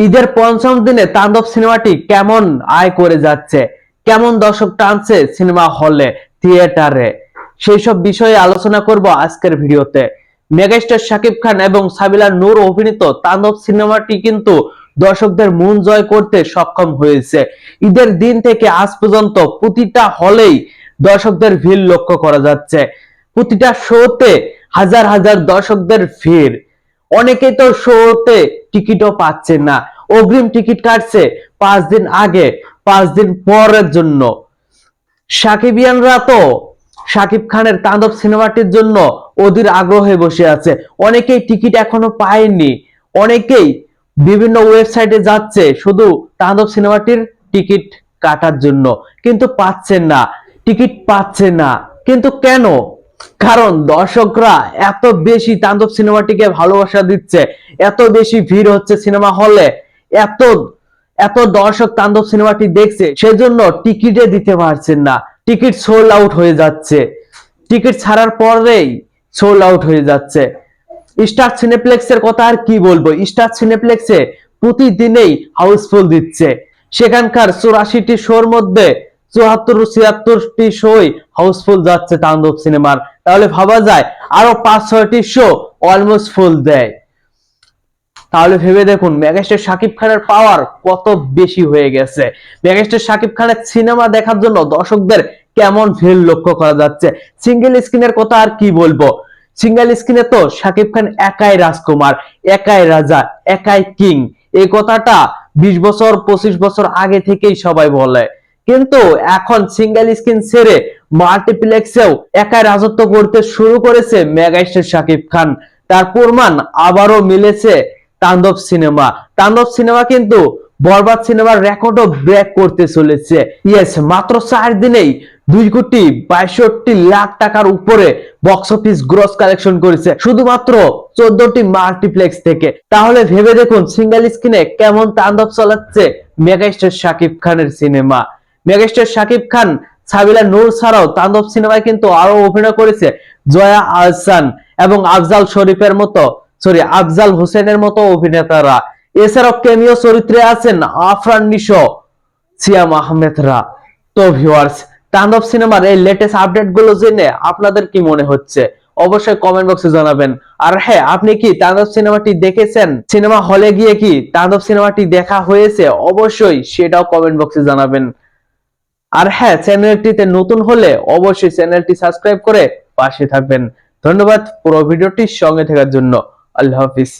ঈদের পঞ্চম দিনে তাণ্ডব সিনেমাটি কেমন আয় করে যাচ্ছে, কেমন দর্শক টানছে সিনেমা হলে, থিয়েটারে, সেই সব বিষয়ে আলোচনা করব আজকের ভিডিওতে। মেগাস্টার শাকিব খান এবং সাবিলা নূর অভিনীত তাণ্ডব সিনেমাটি কিন্তু দর্শকদের মন জয় করতে সক্ষম হয়েছে। ঈদের দিন থেকে আজ পর্যন্ত প্রতিটা হলেই দর্শকদের ভিড় লক্ষ্য করা যাচ্ছে। প্রতিটা শোতে হাজার হাজার দর্শকদের ভিড়। অনেকেই তো শোতে টিকিটও পাচ্ছে না, অগ্রিম টিকিট কাটছে 5 দিন আগে, 5 দিন পরের জন্য। সাকিবিয়ানরা তো শাকিব খানের তাণ্ডব সিনেমাটির জন্য অধীর আগ্রহে বসে আছে। অনেকেই টিকিট এখনো পায়নি, অনেকেই বিভিন্ন ওয়েবসাইটে যাচ্ছে শুধু তাণ্ডব সিনেমাটির টিকিট কাটার জন্য, কিন্তু পাচ্ছে না, টিকিট পাচ্ছে না। কিন্তু কেন? কারণ দর্শকরা এত বেশি তাণ্ডব সিনেমাটিকে ভালোবাসা দিচ্ছে, এত বেশি ভিড় হচ্ছে সিনেমা হলে, এত এত দর্শক তাণ্ডব সিনেমাটি দেখছে, সেজন্য টিকিটে দিতে পারছেন না। টিকিট সোল্ড আউট হয়ে যাচ্ছে, টিকিট ছাড়ার পরেই সোল্ড আউট হয়ে যাচ্ছে। স্টার সিনেপ্লেক্সের কথা আর কি বলবো, স্টার সিনেপ্লেক্সে প্রতিদিনেই হাউসফুল দিচ্ছে। সেখানকার 84টি শোর মধ্যে 74-76টি শোই হাউসফুল যাচ্ছে তাণ্ডব সিনেমার। তাহলে ভাবা যায় আরো 5-6টি শো অলমোস্ট ফুল দেয়। তাহলে ভেবে দেখুন মেগাস্টার শাকিব খানের পাওয়ার কত বেশি হয়ে গেছে। মেগাস্টার শাকিব খানের সিনেমা দেখার জন্য দর্শকদের কেমন ভিড় লক্ষ্য করা যাচ্ছে। সিঙ্গেল স্ক্রিনের কথা আর কি বলবো, সিঙ্গেল স্ক্রিনে তো শাকিব খান একাই রাজকুমার, একাই রাজা, একাই কিং। এই কথাটা 20 বছর 25 বছর আগে থেকেই সবাই বলে, কিন্তু এখন সিঙ্গেল স্ক্রিন ছেড়ে মাল্টিপ্লেক্সেও একাই রাজত্ব করতে শুরু করেছে মেগাস্টার শাকিব খান। তার প্রমাণ আবারও মিলেছে তাণ্ডব সিনেমা। তাণ্ডব সিনেমা কিন্তু বরবাদ সিনেমার রেকর্ডও ব্রেক করতে চলেছে। ইয়েস, মাত্র 4 দিনেই 2,62,00,000 টাকার উপরে বক্স অফিস গ্রস কালেকশন করেছে শুধুমাত্র 14টি মাল্টিপ্লেক্স থেকে। তাহলে ভেবে দেখুন সিঙ্গেল স্ক্রিনে কেমন তাণ্ডব চালাচ্ছে মেগাস্টার শাকিব খানের সিনেমা। মেগাস্টার শাকিব খান সাবিলা নূর ছাড়াও তাণ্ডব সিনেমায় কিন্তু আরো অভিনয় করেছে জয়া আহসান এবং আফজাল শরীফের মতো, আফজাল হোসেনের মতো অভিনেতারা। এছাড়াও ক্যামিও চরিত্রে আছেন আফরান নিশো, সিয়াম আহমেদরা। তো ভিউয়ার্স, তাণ্ডব সিনেমার এই লেটেস্ট আপডেট গুলো জেনে আপনাদের কি মনে হচ্ছে অবশ্যই কমেন্ট বক্সে জানাবেন। আর হ্যাঁ, আপনি কি তাণ্ডব সিনেমাটি দেখেছেন? সিনেমা হলে গিয়ে কি তাণ্ডব সিনেমাটি দেখা হয়েছে? অবশ্যই সেটাও কমেন্ট বক্সে জানাবেন। আর হ্যাঁ, চ্যানেলটিতে নতুন হলে অবশ্যই চ্যানেলটি সাবস্ক্রাইব করে পাশে থাকবেন। ধন্যবাদ পুরো ভিডিওটির সঙ্গে থাকার জন্য। আল্লাহ হাফিজ।